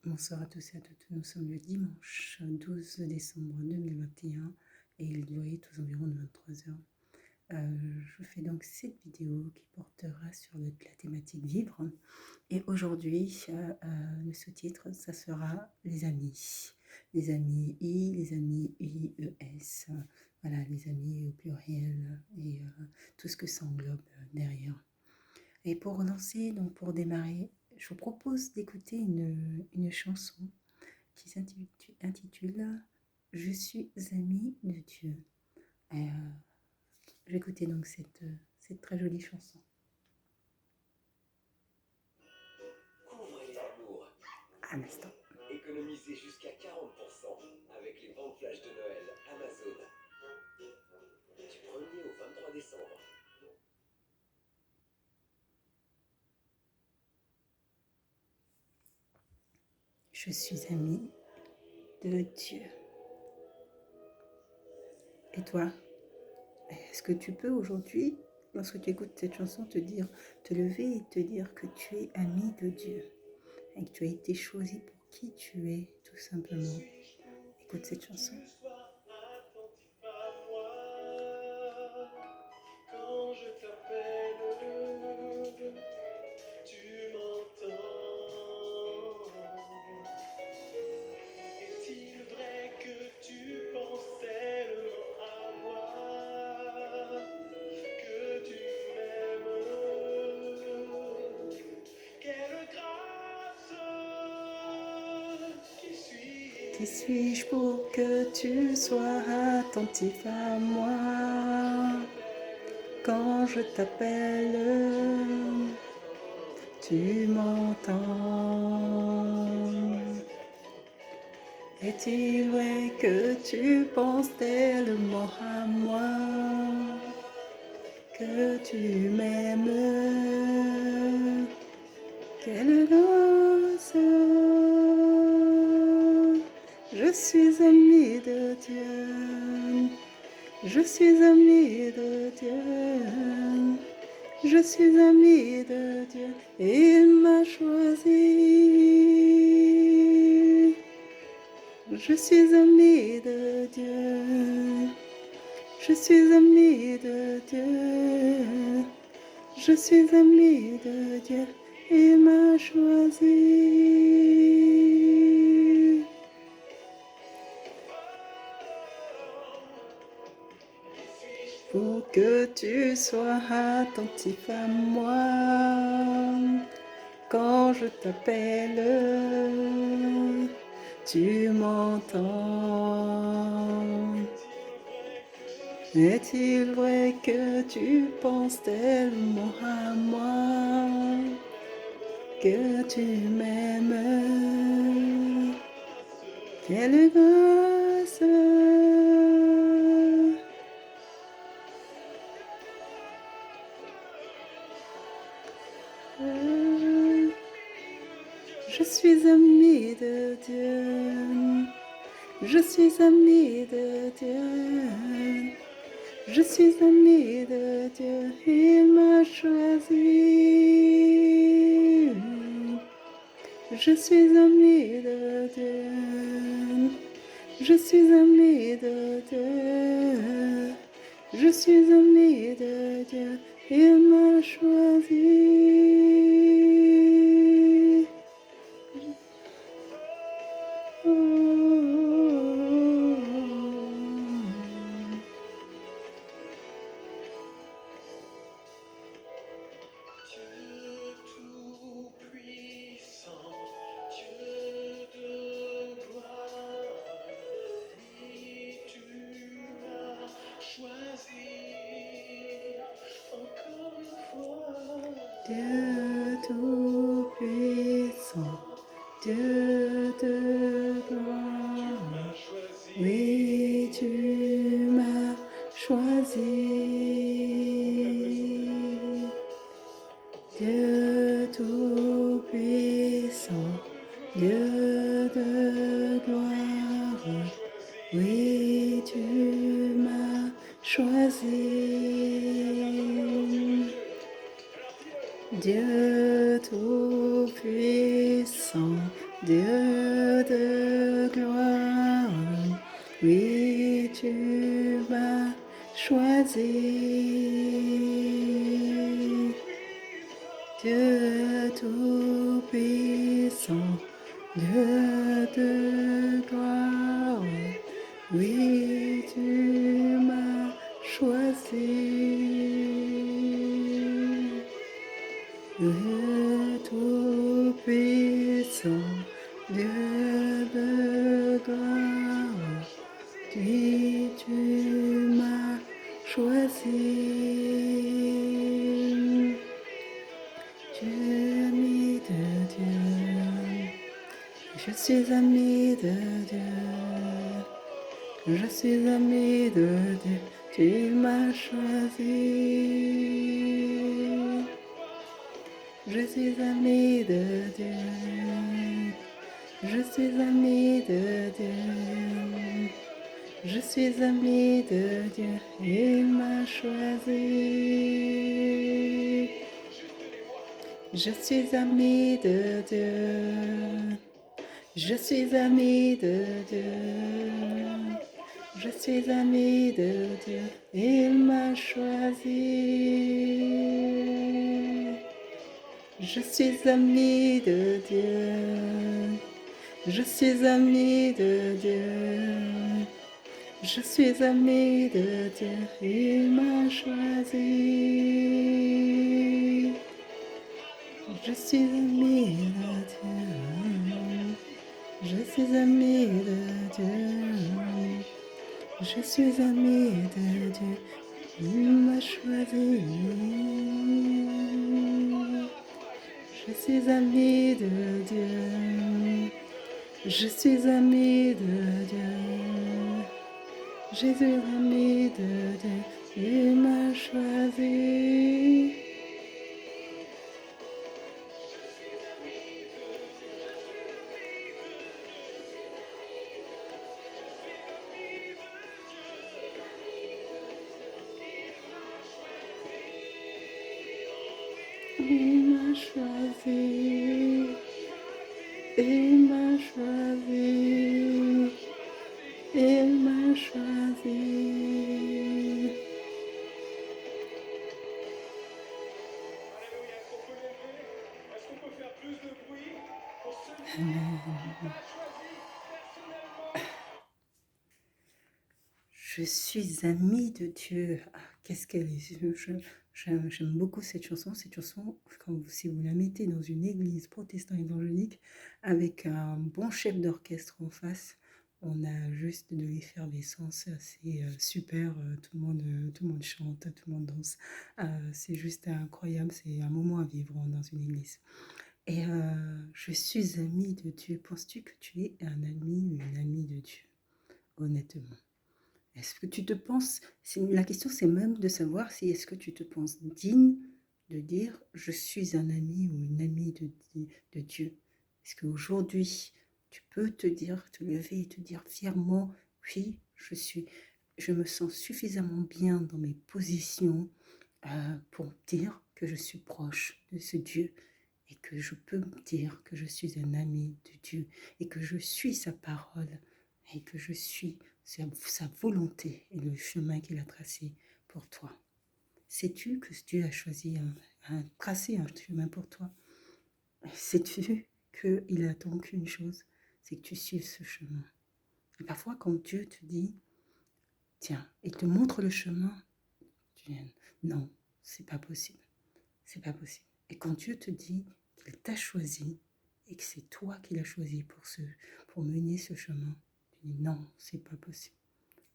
Bonsoir à tous et à toutes, nous sommes le dimanche 12 décembre 2021 et il doit être aux environs de 23 heures. Je fais donc cette vidéo qui portera sur la thématique vivre et aujourd'hui le sous-titre ça sera les amis I, les amis IES, voilà les amis au pluriel et tout ce que ça englobe derrière. Et pour lancer, donc pour démarrer, je vous propose d'écouter une chanson qui s'intitule Je suis amie de Dieu. Et, je vais écouter donc cette très jolie chanson. Couvrez l'amour. Un instant. Économisez jusqu'à 40% avec les ventes flash de Noël Amazon. Du 1er au 23 décembre. Je suis amie de Dieu. Et toi, est-ce que tu peux aujourd'hui, lorsque tu écoutes cette chanson, te lever et te dire que tu es amie de Dieu et que tu as été choisi pour qui tu es, tout simplement. Écoute cette chanson. Quand je t'appelle, tu m'entends. Est-il vrai que tu penses tellement à moi, que tu m'aimes? Quelle grâce! Qui suis-je pour que tu sois attentif à moi? Quand je t'appelle, tu m'entends. Est-il vrai que tu penses tellement à moi, que tu m'aimes? Quelle grâce! Je suis amie de Dieu. Je suis amie de Dieu. Je suis amie de Dieu. Il m'a choisi. Je suis amie de Dieu. Je suis amie de Dieu. Je suis amie de Dieu. Il m'a choisi. Pour que tu sois attentif à moi. Quand je t'appelle, tu m'entends. Est-il vrai que tu penses tellement à moi, que tu m'aimes? Quelle grâce! Je suis amie de Dieu. Je suis amie de Dieu. Je suis amie de Dieu. Il m'a choisi. Je suis amie de Dieu. Je suis amie de Dieu. Je suis amie de Dieu. Il m'a choisi. Dieu tout-puissant, Dieu de gloire, oui, tu m'as choisi. Dieu tout-puissant, Dieu de gloire, oui, tu m'as choisi. Dieu tout-puissant, Dieu de gloire, oui, tu m'as choisi. Dieu tout-puissant, Dieu de gloire, oui, tu m'as choisi. Dieu tout-puissant, Dieu de gloire, oui, tu m'as choisi. Tu es ami de Dieu, je suis ami de Dieu, je suis ami de Dieu, tu m'as choisi. Je suis ami de Dieu, je suis ami de Dieu, je suis ami de Dieu, il m'a choisi. Je suis ami de Dieu, je suis ami de Dieu, je suis ami de Dieu, il m'a choisi. Je suis ami de Dieu, je suis ami de Dieu, je suis ami de Dieu, il m'a choisi. Je suis ami de Dieu, je suis ami de Dieu, je suis ami de Dieu, il m'a choisi. Je suis ami de Dieu, je suis ami de Dieu, je suis ami de Dieu, il m'a choisi. Il m'a choisi, il m'a choisi, il m'a choisi. Amen. Je suis amie de Dieu. Ah, qu'est-ce qu'elle est. J'aime beaucoup cette chanson. Cette chanson, si vous la mettez dans une église protestante évangélique avec un bon chef d'orchestre en face, on a juste de l'effervescence. C'est super. Tout le monde chante, tout le monde danse. C'est juste incroyable. C'est un moment à vivre dans une église. Et je suis amie de Dieu. Penses-tu que tu es un ami ou une amie de Dieu? Honnêtement. Est-ce que tu te penses, la question c'est même de savoir si est-ce que tu te penses digne de dire je suis un ami ou une amie de Dieu. Est-ce qu'aujourd'hui tu peux te lever et te dire fièrement oui je me sens suffisamment bien dans mes positions pour dire que je suis proche de ce Dieu et que je peux me dire que je suis un ami de Dieu et que je suis sa parole et que je suis sa volonté et le chemin qu'il a tracé pour toi. Sais-tu que Dieu a choisi tracé un chemin pour toi? Sais-tu qu'il attend qu'une chose, c'est que tu suives ce chemin. Et parfois, quand Dieu te dit, tiens, il te montre le chemin, tu dis, non, c'est pas possible. C'est pas possible. Et quand Dieu te dit qu'il t'a choisi et que c'est toi qui l'as choisi pour mener ce chemin, tu dis non, c'est pas possible.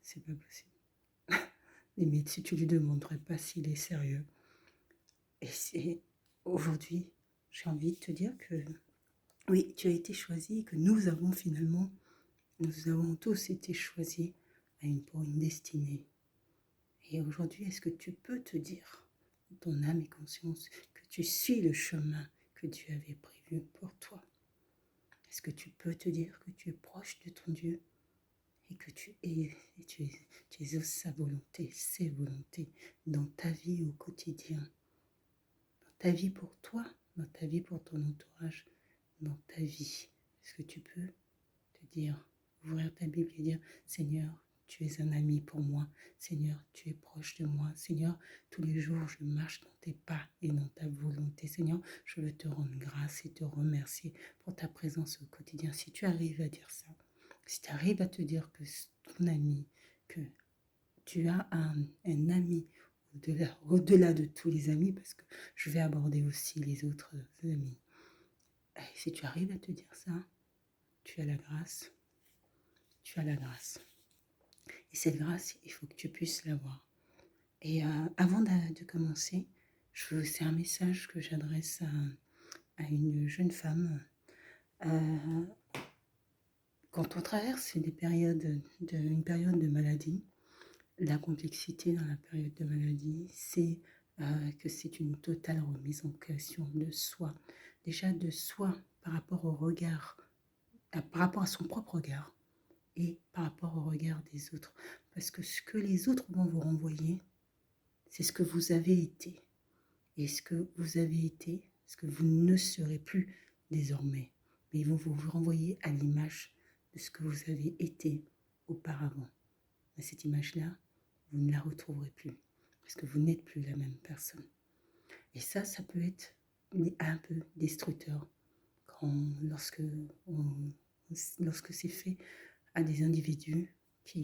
C'est pas possible. Limite, si tu lui demanderais pas s'il est sérieux. Et aujourd'hui, j'ai envie de te dire que oui, tu as été choisi et que nous avons tous été choisis pour une destinée. Et aujourd'hui, est-ce que tu peux te dire, ton âme et conscience, que tu suis le chemin que Dieu avait prévu pour toi? Est-ce que tu peux te dire que tu es proche de ton Dieu et que tu exauces sa volonté, ses volontés dans ta vie au quotidien, dans ta vie pour toi, dans ta vie pour ton entourage, dans ta vie est-ce que tu peux te dire, ouvrir ta Bible et dire, Seigneur, tu es un ami pour moi. Seigneur, tu es proche de moi. Seigneur, tous les jours, je marche dans tes pas et dans ta volonté. Seigneur, je veux te rendre grâce et te remercier pour ta présence au quotidien. Si tu arrives à dire ça, si tu arrives à te dire que ton ami, que tu as un ami au-delà de tous les amis, parce que je vais aborder aussi les autres amis. Et si tu arrives à te dire ça, tu as la grâce. Tu as la grâce. Et cette grâce, il faut que tu puisses l'avoir. Et avant de commencer, c'est un message que j'adresse à une jeune femme. Quand on traverse une période de maladie, la complexité dans la période de maladie, c'est que c'est une totale remise en question de soi. Déjà de soi par rapport au regard, par rapport à son propre regard et par rapport au regard des autres. Parce que ce que les autres vont vous renvoyer, c'est ce que vous avez été. Et ce que vous avez été, ce que vous ne serez plus désormais. Mais ils vont vous renvoyer à l'image de ce que vous avez été auparavant. Mais cette image-là, vous ne la retrouverez plus. Parce que vous n'êtes plus la même personne. Et ça peut être un peu destructeur lorsque c'est fait à des individus qui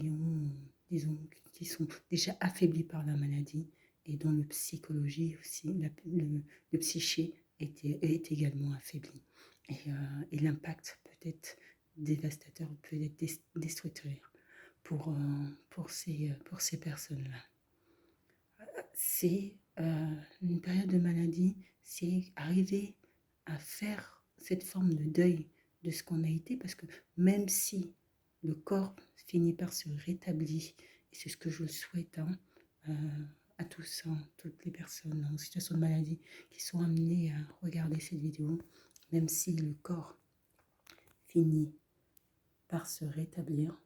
sont déjà affaiblis par la maladie et dont le psychologie aussi, le psyché est également affaibli. Et l'impact peut être dévastateur, peut être destructeur pour ces personnes-là. C'est une période de maladie, c'est arriver à faire cette forme de deuil de ce qu'on a été, parce que même si le corps finit par se rétablir, et c'est ce que je souhaite à tous, toutes les personnes en situation de maladie qui sont amenées à regarder cette vidéo, même si le corps finit par se rétablir,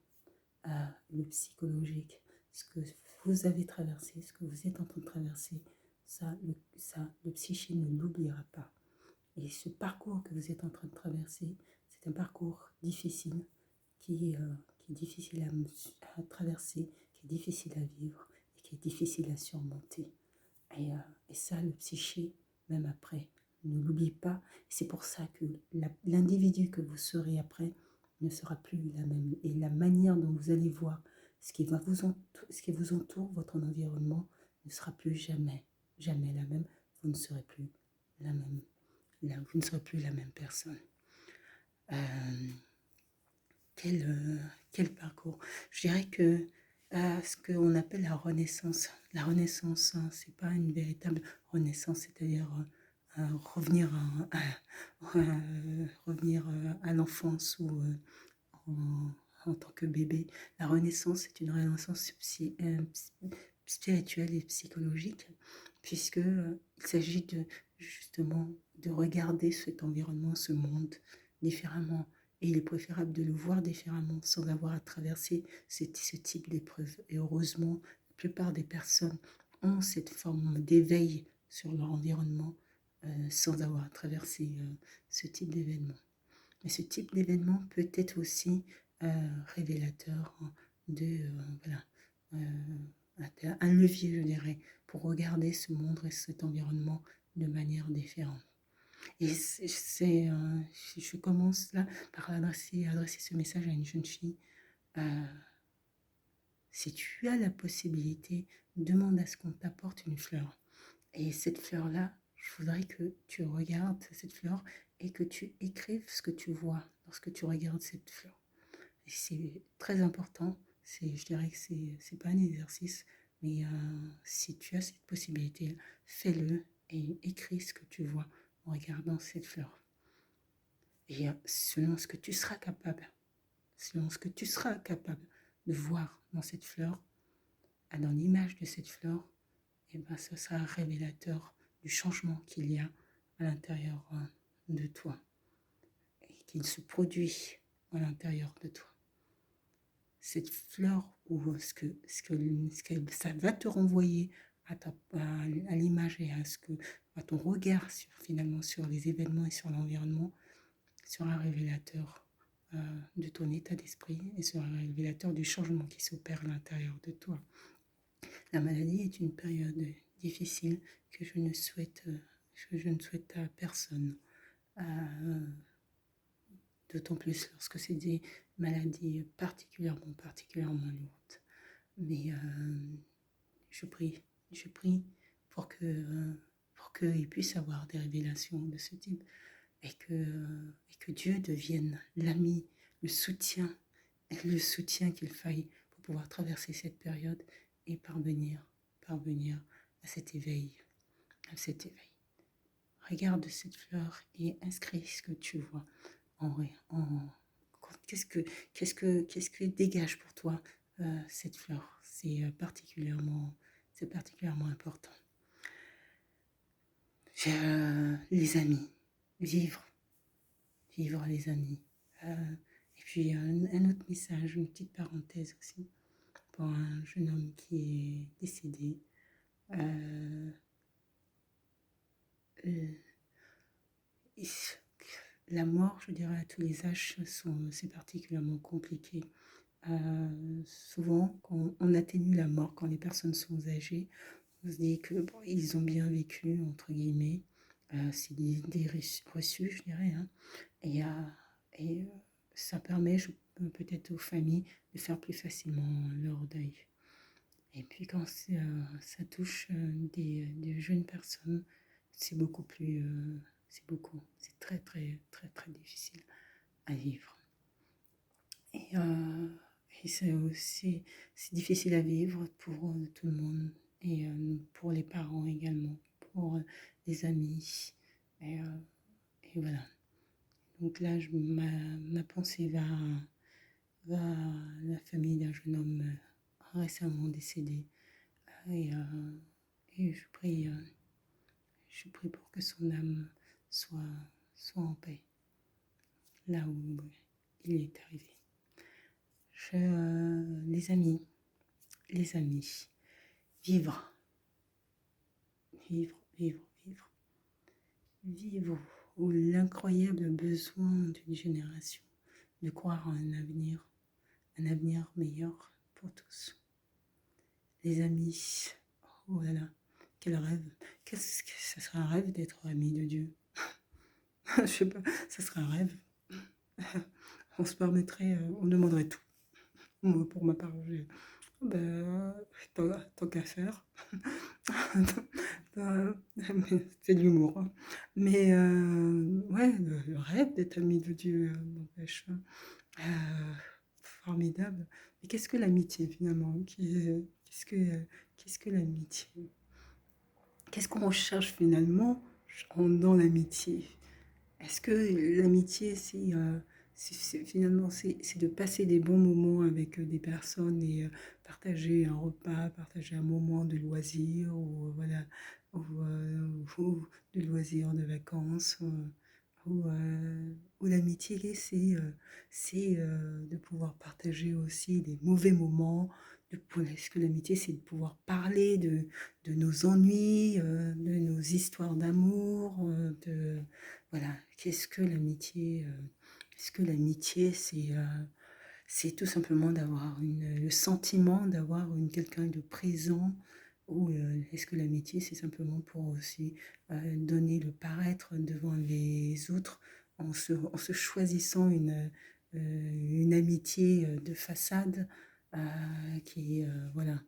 le psychologique, ce que vous avez traversé, ce que vous êtes en train de traverser, le psyché ne l'oubliera pas. Et ce parcours que vous êtes en train de traverser, c'est un parcours difficile, qui est difficile à traverser, qui est difficile à vivre et qui est difficile à surmonter. Et ça, le psyché, même après, ne l'oublie pas. C'est pour ça que l'individu que vous serez après ne sera plus la même. Et la manière dont vous allez voir ce qui vous entoure, votre environnement, ne sera plus jamais la même. Vous ne serez plus la même. Vous ne serez plus la même personne. Quel parcours. Je dirais que ce qu'on appelle la renaissance, c'est pas une véritable renaissance, c'est-à-dire revenir à l'enfance ou en tant que bébé. La renaissance est une renaissance spirituelle et psychologique, puisque il s'agit justement de regarder cet environnement, ce monde différemment. Et il est préférable de le voir différemment sans avoir à traverser ce type d'épreuve. Et heureusement, la plupart des personnes ont cette forme d'éveil sur leur environnement sans avoir à traverser ce type d'événement. Mais ce type d'événement peut être aussi révélateur un levier, je dirais, pour regarder ce monde et cet environnement de manière différente. Et je commence là par adresser ce message à une jeune fille. Si tu as la possibilité, demande à ce qu'on t'apporte une fleur. Et cette fleur-là, je voudrais que tu regardes cette fleur et que tu écrives ce que tu vois lorsque tu regardes cette fleur. Et c'est très important. Je dirais que c'est pas un exercice, mais si tu as cette possibilité, fais-le et écris ce que tu vois en regardant cette fleur. Et selon ce que tu seras capable de voir dans cette fleur, dans l'image de cette fleur, et ben, ce sera révélateur du changement qu'il y a à l'intérieur de toi et qu'il se produit à l'intérieur de toi. Cette fleur, ou ce que ça va te renvoyer à l'image et à ton regard finalement sur les événements et sur l'environnement, sera révélateur de ton état d'esprit et sera révélateur du changement qui s'opère à l'intérieur de toi. La maladie est une période difficile que je ne souhaite à personne. D'autant plus lorsque c'est des maladies particulièrement lourdes. Mais je prie pour qu'il puisse avoir des révélations de ce type et que Dieu devienne l'ami, le soutien qu'il faille pour pouvoir traverser cette période et parvenir à cet éveil, Regarde cette fleur et inscris ce que tu vois en qu'est-ce que dégage pour toi cette fleur. C'est particulièrement important. Les amis, vivre les amis. Et puis un autre message, une petite parenthèse aussi, pour un jeune homme qui est décédé. La mort, je dirais, à tous les âges, c'est particulièrement compliqué. Souvent, quand on atténue la mort, quand les personnes sont âgées, on se dit que bon, ils ont bien vécu, entre guillemets. C'est des idées reçues, je dirais. Hein. Et ça permet peut-être aux familles de faire plus facilement leur deuil. Et puis quand ça touche des jeunes personnes, c'est beaucoup plus... c'est très très très très difficile à vivre. Et c'est aussi difficile à vivre pour tout le monde et pour les parents également, pour les amis. Et voilà. Donc là, ma pensée va à la famille d'un jeune homme récemment décédé. Et, et je prie pour que son âme soit en paix, là où il est arrivé. Les amis, vivre l'incroyable besoin d'une génération de croire en un avenir meilleur pour tous. Les amis, oh là là, quel rêve, qu'est-ce que ça serait un rêve d'être ami de Dieu. Je sais pas, ça serait un rêve. On se permettrait, on demanderait tout. Moi, pour ma part, tant qu'à faire. C'est de l'humour. Hein. Mais ouais, le rêve d'être ami de Dieu n'empêche. Formidable. Mais qu'est-ce que l'amitié finalement? Qu'est-ce que l'amitié? Qu'est-ce qu'on recherche finalement dans l'amitié? Est-ce que l'amitié, finalement, c'est de passer des bons moments avec des personnes et partager un repas, partager un moment de loisir ou voilà, ou de loisirs, de vacances, ou l'amitié, c'est de pouvoir partager aussi des mauvais moments. Est-ce que l'amitié, c'est de pouvoir parler de nos ennuis, de nos histoires d'amour, voilà, qu'est-ce que l'amitié Est-ce que l'amitié, c'est tout simplement d'avoir le sentiment d'avoir quelqu'un de présent ou est-ce que l'amitié, c'est simplement pour aussi donner le paraître devant les autres en se choisissant une amitié de façade voilà,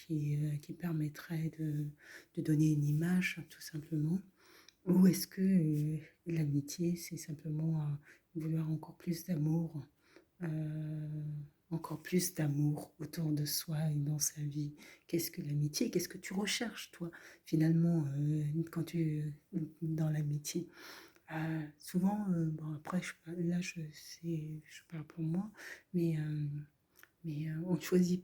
qui permettrait de donner une image tout simplement. Ou est-ce que l'amitié, c'est simplement vouloir encore plus d'amour autour de soi et dans sa vie? Qu'est-ce que l'amitié? Qu'est-ce que tu recherches, toi, finalement, quand tu dans l'amitié? Souvent, bon après, je parle pour moi, mais on choisit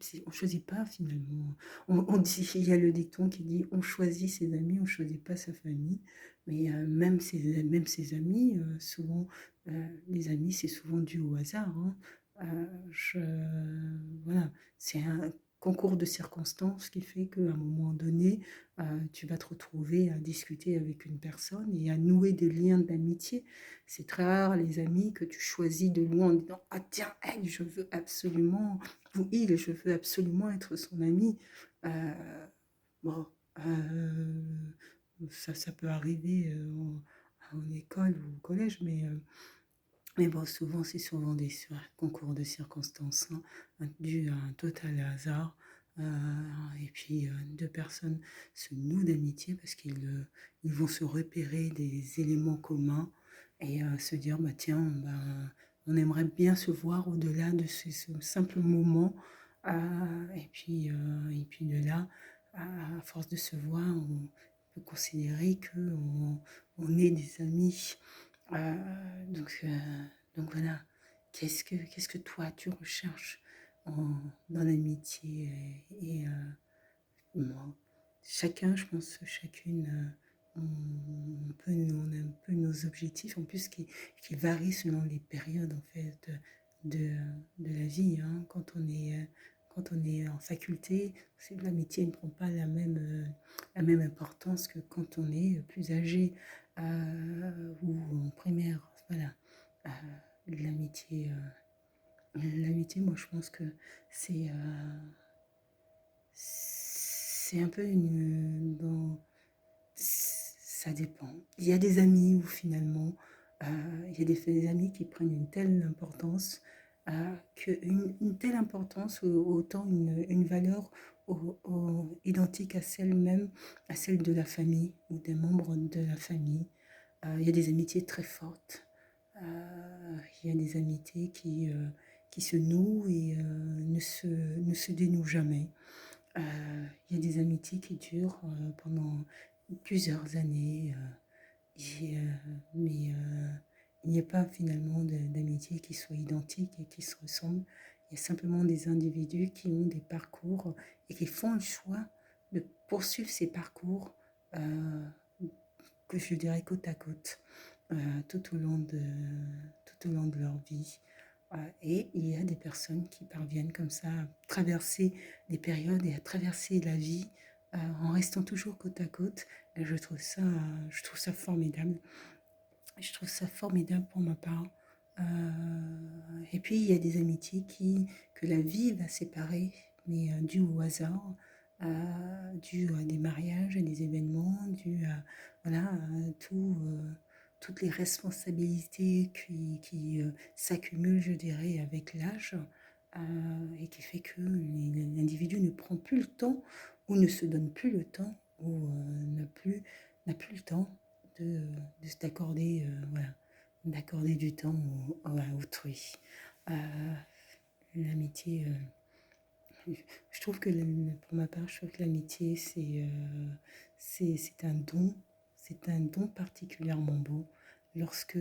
pas finalement. On dit, il y a le dicton qui dit on choisit ses amis, on choisit pas sa famille. Mais même ses amis, souvent, les amis, c'est souvent dû au hasard. Hein. Voilà, concours de circonstances qui fait qu'à un moment donné, tu vas te retrouver à discuter avec une personne et à nouer des liens d'amitié. C'est très rare les amis que tu choisis de loin en disant: «Ah tiens, elle, je veux absolument ou il, je veux absolument être son ami». Heu, bon, ça peut arriver, en école ou au collège, mais bon, souvent, c'est souvent des concours de circonstances, hein, dû à un total hasard. Euh, et puis, deux personnes se nouent d'amitié parce ils vont se repérer des éléments communs et se dire, bah, tiens, ben, on aimerait bien se voir au-delà de ce simple moment. Et puis de là, à force de se voir, on peut considérer on est des amis. Euh, donc, euh, donc voilà, qu'est-ce que toi tu recherches dans l'amitié moi, chacun, je pense, chacune, on a un peu nos objectifs, en plus qui varient selon les périodes en fait de, de la vie. Hein. Quand on est en faculté, l'amitié ne prend pas la même importance que quand on est plus âgé ou en primaire. Voilà. Euh, l'amitié, l'amitié, moi je pense que c'est c'est un peu ça dépend. Il y a des amis où finalement, il y a des amis qui prennent une telle importance, une telle importance, autant une valeur identique à celle même, à celle de la famille ou des membres de la famille. Il y a des amitiés très fortes. Il y a des amitiés qui se nouent et ne se dénouent jamais. Il y a des amitiés qui durent pendant plusieurs années, mais il n'y a pas finalement d'amitié qui soit identique et qui se ressemble. Il y a simplement des individus qui ont des parcours et qui font le choix de poursuivre ces parcours euh, que je dirais côte à côte euh, tout, au long de, tout au long de leur vie. Et il y a des personnes qui parviennent comme ça à traverser des périodes et à traverser la vie en restant toujours côte à côte. Et je trouve ça formidable. Je trouve ça formidable pour ma part. Et puis il y a des amitiés que la vie va séparer, mais dû au hasard, dû à des mariages, à des événements, dû à voilà, toutes les responsabilités qui s'accumulent, je dirais, avec l'âge, et qui fait que l'individu ne prend plus le temps ou ne se donne plus le temps ou n'a plus le temps de, de s'accorder voilà, d'accorder du temps à autrui. Euh, L'amitié, je trouve que pour ma part, je trouve que l'amitié, c'est un don, c'est un don particulièrement beau lorsque,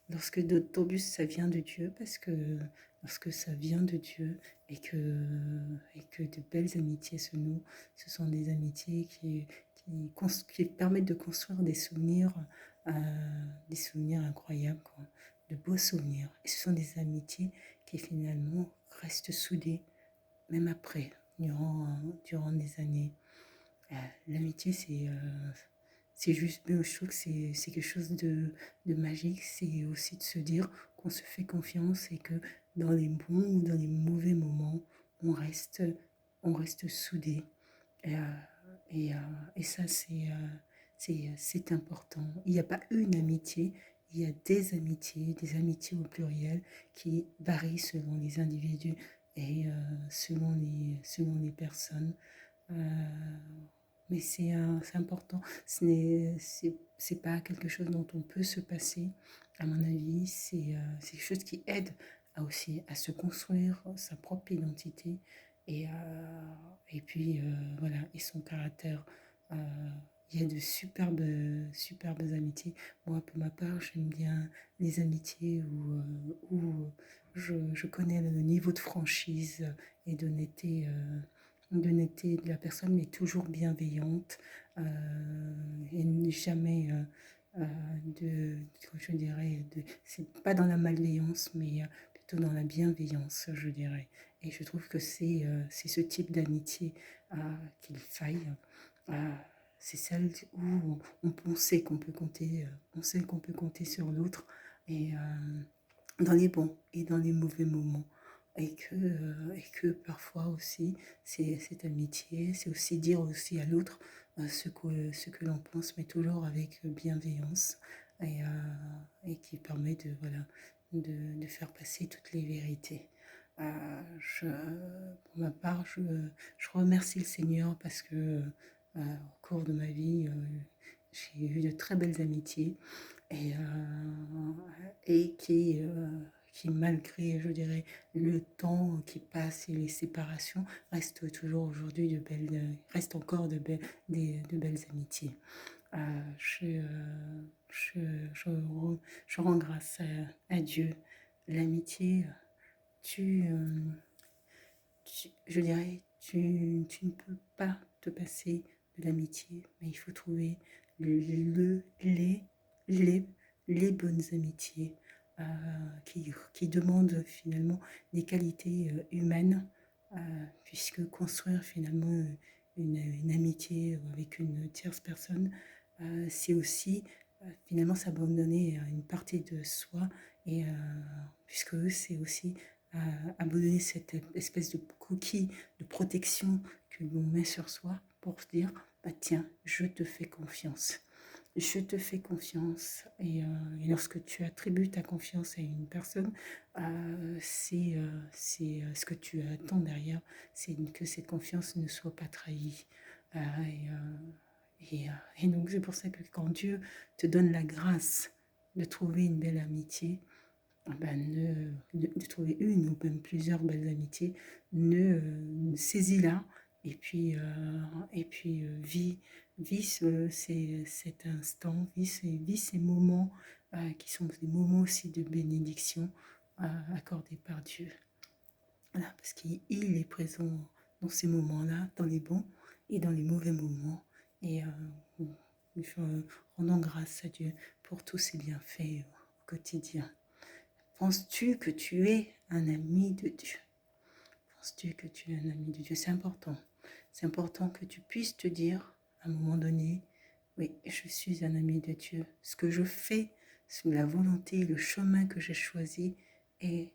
lorsque d'autant plus ça vient de Dieu, parce que lorsque ça vient de Dieu et que de belles amitiés se nouent, ce sont des amitiés qui permettent de construire euh, des souvenirs incroyables, quoi, de beaux souvenirs. Et ce sont des amitiés qui finalement restent soudées même après, durant des années. Euh, L'amitié, c'est juste, je trouve que c'est quelque chose de magique. C'est aussi de se dire qu'on se fait confiance et que dans les bons ou dans les mauvais moments, on reste, on reste soudés. Et, euh, et, et ça, c'est important. Il n'y a pas une amitié, il y a des amitiés au pluriel qui varient selon les individus et selon les personnes. Euh, mais c'est important. C'est pas quelque chose dont on peut se passer. À mon avis, c'est quelque chose qui aide aussi à se construire sa propre identité et puis voilà, et son caractère. Euh, il y a de superbes amitiés. Moi, pour ma part, j'aime bien les amitiés où je connais le niveau de franchise et d'honnêteté de la personne, mais toujours bienveillante et jamais je dirais, c'est pas dans la malveillance, mais plutôt dans la bienveillance, je dirais. Et je trouve que c'est ce type d'amitié qu'il faille. C'est celle où on sait qu'on peut compter, on sait qu'on peut compter sur l'autre, et dans les bons et dans les mauvais moments. Et que parfois aussi, c'est cette amitié, c'est aussi dire aussi à l'autre ce que l'on pense, mais toujours avec bienveillance, et qui permet de, voilà, de faire passer toutes les vérités. Pour ma part, je remercie le Seigneur parce que au cours de ma vie, j'ai eu de très belles amitiés, et, et qui, malgré, je dirais, le temps qui passe et les séparations, reste toujours aujourd'hui reste encore de belles amitiés. Je, je, je, je rends grâce à Dieu. L'amitié, tu, je dirais, tu ne peux pas te passer de l'amitié, mais il faut trouver le, les, les bonnes amitiés qui demandent finalement des qualités humaines, puisque construire finalement une amitié avec une tierce personne, c'est aussi finalement s'abandonner à une partie de soi, et puisque c'est aussi abandonner cette espèce de coquille de protection que l'on met sur soi pour se dire, bah tiens, je te fais confiance. Je te fais confiance. Et lorsque tu attribues ta confiance à une personne, c'est ce que tu attends derrière, c'est que cette confiance ne soit pas trahie. Euh, et, et donc c'est pour ça que quand Dieu te donne la grâce de trouver une belle amitié, de trouver une ou même plusieurs belles amitiés, saisis-la, et puis cet instant, vis ces moments qui sont des moments aussi de bénédiction accordés par Dieu. Voilà, parce qu'il est présent dans ces moments-là, dans les bons et dans les mauvais moments. Et rendons grâce à Dieu pour tous ses bienfaits au quotidien. Penses-tu que tu es un ami de Dieu? Penses-tu que tu es un ami de Dieu? C'est important. C'est important que tu puisses te dire à un moment donné, oui, je suis un ami de Dieu. Ce que je fais, c'est la volonté, le chemin que j'ai choisi, et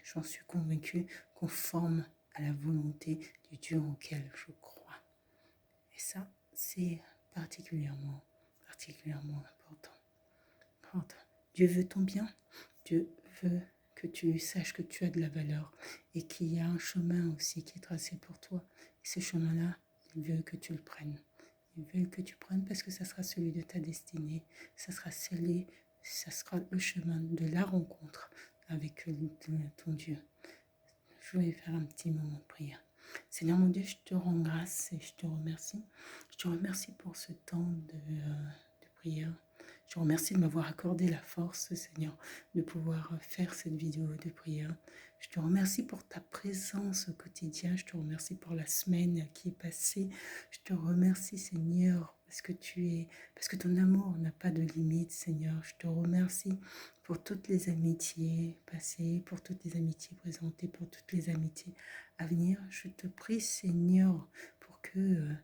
j'en suis convaincue, conforme à la volonté du Dieu auquel je crois. Et ça, c'est particulièrement important. Dieu veut ton bien. Dieu veut que tu saches que tu as de la valeur, et qu'il y a un chemin aussi qui est tracé pour toi. Et ce chemin-là, il veut que tu le prennes. Il veut que tu prennes parce que ça sera celui de ta destinée. Ça sera scellé, ça sera le chemin de la rencontre avec ton Dieu. Je vais faire un petit moment de prière. Seigneur mon Dieu, je te rends grâce et je te remercie. Je te remercie pour ce temps de prière. Je te remercie de m'avoir accordé la force, Seigneur, de pouvoir faire cette vidéo de prière. Je te remercie pour ta présence au quotidien. Je te remercie pour la semaine qui est passée. Je te remercie, Seigneur, parce que ton amour n'a pas de limite, Seigneur. Je te remercie pour toutes les amitiés passées, pour toutes les amitiés présentées, pour toutes les amitiés à venir. Je te prie, Seigneur, pour que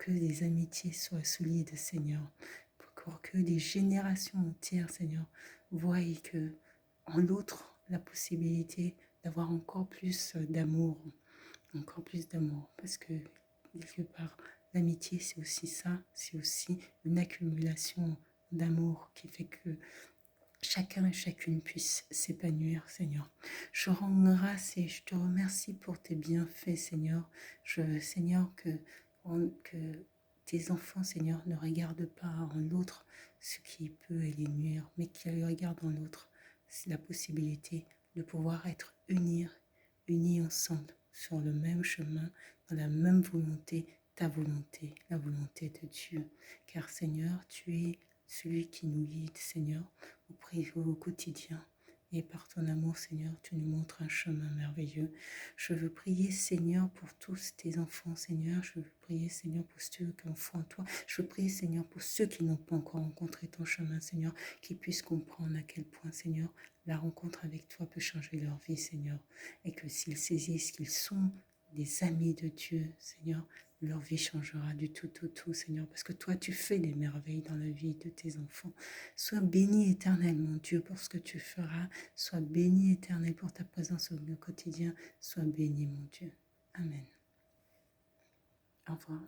les amitiés soient solides, Seigneur, pour que des générations entières, Seigneur, voient que en l'autre la possibilité d'avoir encore plus d'amour, parce que quelque part, l'amitié, c'est aussi ça, c'est aussi une accumulation d'amour qui fait que chacun et chacune puisse s'épanouir, Seigneur. Je rends grâce et je te remercie pour tes bienfaits, Seigneur. Seigneur, que tes enfants, Seigneur, ne regardent pas en l'autre ce qui peut les nuire, mais qu'ils regardent en l'autre la possibilité de pouvoir être unis ensemble sur le même chemin, dans la même volonté, ta volonté, la volonté de Dieu. Car, Seigneur, tu es celui qui nous guide, Seigneur, au quotidien. Et par ton amour, Seigneur, tu nous montres un chemin merveilleux. Je veux prier, Seigneur, pour tous tes enfants, Seigneur. Je veux prier, Seigneur, pour ceux qui ont foi en toi. Je veux prier, Seigneur, pour ceux qui n'ont pas encore rencontré ton chemin, Seigneur, qu'ils puissent comprendre à quel point, Seigneur, la rencontre avec toi peut changer leur vie, Seigneur. Et que s'ils saisissent qu'ils sont des amis de Dieu, Seigneur, leur vie changera du tout au tout, Seigneur, parce que toi, tu fais des merveilles dans la vie de tes enfants. Sois béni éternel, mon Dieu, pour ce que tu feras. Sois béni éternel pour ta présence au quotidien. Sois béni, mon Dieu. Amen. Au revoir.